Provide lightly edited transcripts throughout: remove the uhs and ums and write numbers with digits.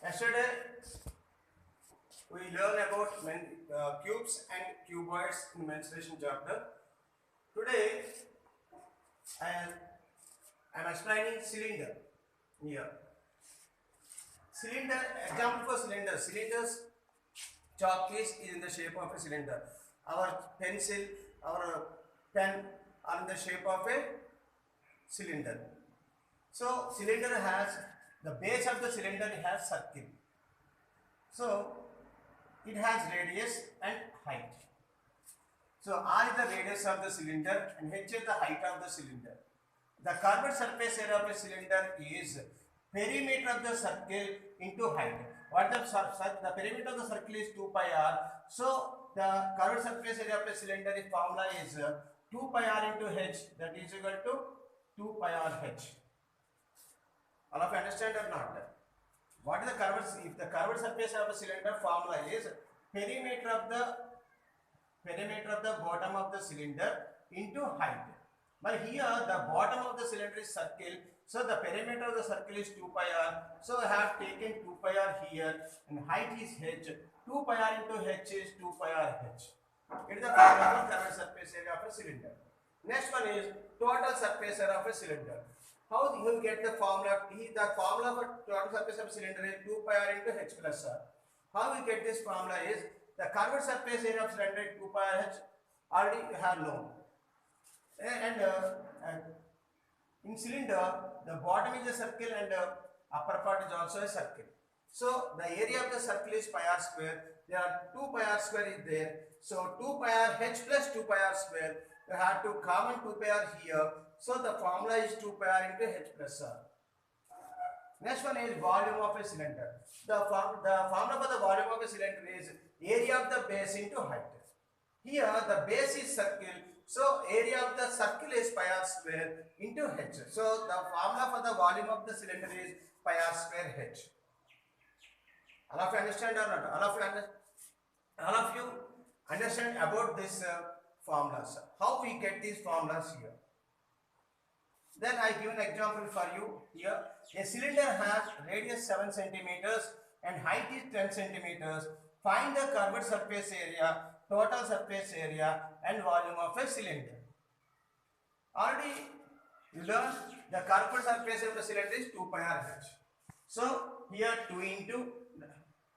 Yesterday we learned about cubes and cuboids in mensuration chapter. Today I am explaining cylinder here. Cylinder, example for cylinder. Cylinders chalk is in the shape of a cylinder. Our pencil, our pen are in the shape of a cylinder. So cylinder has the base of the cylinder has circle. So it has radius and height. So R is the radius of the cylinder and H is the height of the cylinder. The curved surface area of a cylinder is perimeter of the circle into height. What the perimeter of the circle is 2 pi r. So the curved surface area of a cylinder is formula is 2 pi r into h, that is equal to 2 pi r h. All of you understand or not? What is the curved? If the curved surface of a cylinder formula is perimeter of the bottom of the cylinder into height. But here the bottom of the cylinder is circle, so the perimeter of the circle is 2 pi r. So I have taken 2 pi r here and height is h. 2 pi r into h is 2 pi r h. It is the formula for curved surface area of a cylinder. Next one is total surface area of a cylinder. How you get the formula? The formula for total surface of a cylinder is 2 pi r into h plus r. How we get this formula is the curved surface area of cylinder is 2 pi r h. Already you have known. And in cylinder, the bottom is a circle and upper part is also a circle. So the area of the circle is pi r square. There are 2 pi r square is there. So 2 pi r h plus 2 pi r square. You have to common 2 pi r here. So the formula is 2 pi r into h plus r. Next one is volume of a cylinder. The formula for the volume of a cylinder is area of the base into height. Here the base is circle. So area of the circle is pi r square into h. So the formula for the volume of the cylinder is pi r square h. All of you understand or not? All of you understand about this formulas. How we get these formulas here? Then I give an example for you here. A cylinder has radius 7 centimeters and height is 10 centimeters. Find the curved surface area, total surface area and volume of a cylinder. Already you learned the curved surface of the cylinder is 2 pi r h. So here 2 into,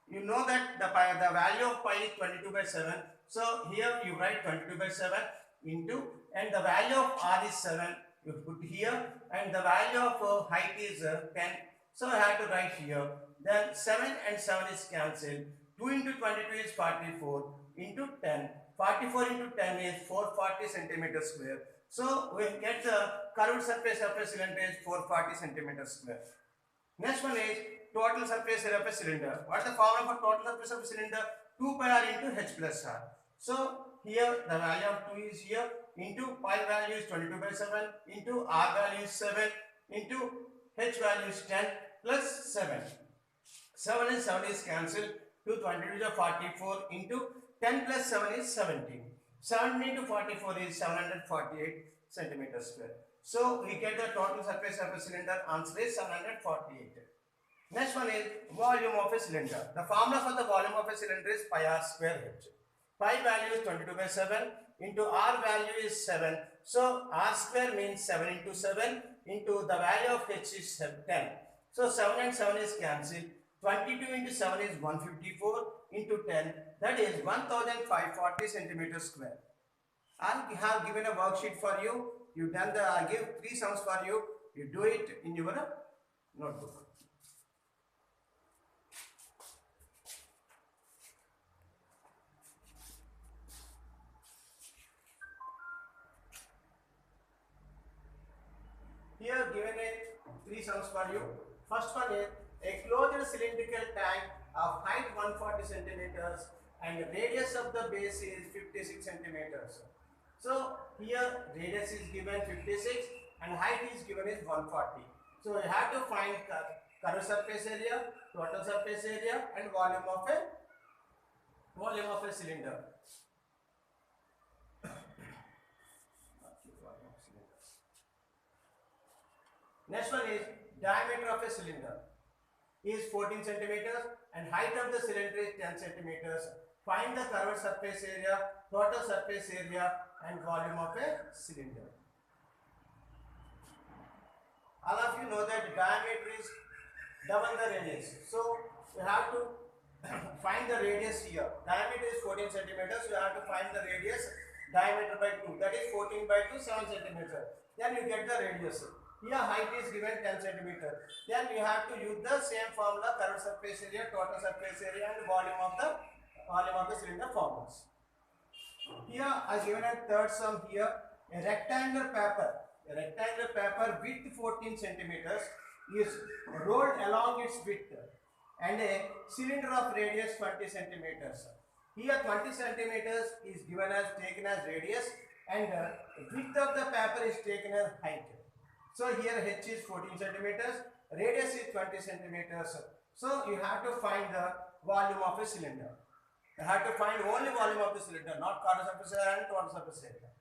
you know that the value of pi is 22 by 7. So here you write 22 by 7 into, and the value of r is 7. You put here, and the value of height is 10. So I have to write here. Then 7 and 7 is cancelled. 2 into 22 is 44 into 10. 44 into 10 is 440 centimeters square. So we get the curved surface of a cylinder is 440 centimeters square. Next one is total surface area of a cylinder. What is the formula for total surface of a cylinder? 2 pi r into h plus r. So here the value of 2 is here, into pi value is 22 by 7, into r value is 7, into h value is 10 plus 7. 7 and 7 is cancelled. 2 22 is 44 into 10 plus 7 is 17. 7 into 44 is 748 centimeters square. So we get the total surface of a cylinder. Answer is 748. Next one is volume of a cylinder. The formula for the volume of a cylinder is pi r square h. Pi value is 22 by 7 into r value is 7. So r square means 7 into 7 into the value of h is 10. So 7 and 7 is cancelled. 22 into 7 is 154 into 10, that is 1540 centimeters square. I have given a worksheet for you. You done the, I give 3 sums for you. You do it in your notebook. Here given a 3 sums for you. First one is a closed cylindrical tank of height 140 centimeters and radius of the base is 56 centimeters. So here radius is given 56 and height is given is 140. So you have to find curved surface area, total surface area and volume of a cylinder. Next one is diameter of a cylinder. is 14 centimeters and height of the cylinder is 10 centimeters. Find the curved surface area, total surface area and volume of a cylinder. All of you know that diameter is double the radius. So you have to find the radius here. Diameter is 14 centimeters. You have to find the radius diameter by 2. That is 14 by 2, 7 centimeters. Then you get the radius. Here height is given 10 centimeters. Then you have to use the same formula, curved surface area, total surface area and volume of the cylinder formulas. Here I given a third sum here. A rectangular paper width 14 centimeters is rolled along its width and a cylinder of radius 20 centimeters. Here 20 centimeters is given as taken as radius and width of the paper is taken as height. So here h is 14 centimeters, radius is 20 centimeters. So you have to find the volume of a cylinder. You have to find only volume of the cylinder, not corner surface area and total surface area.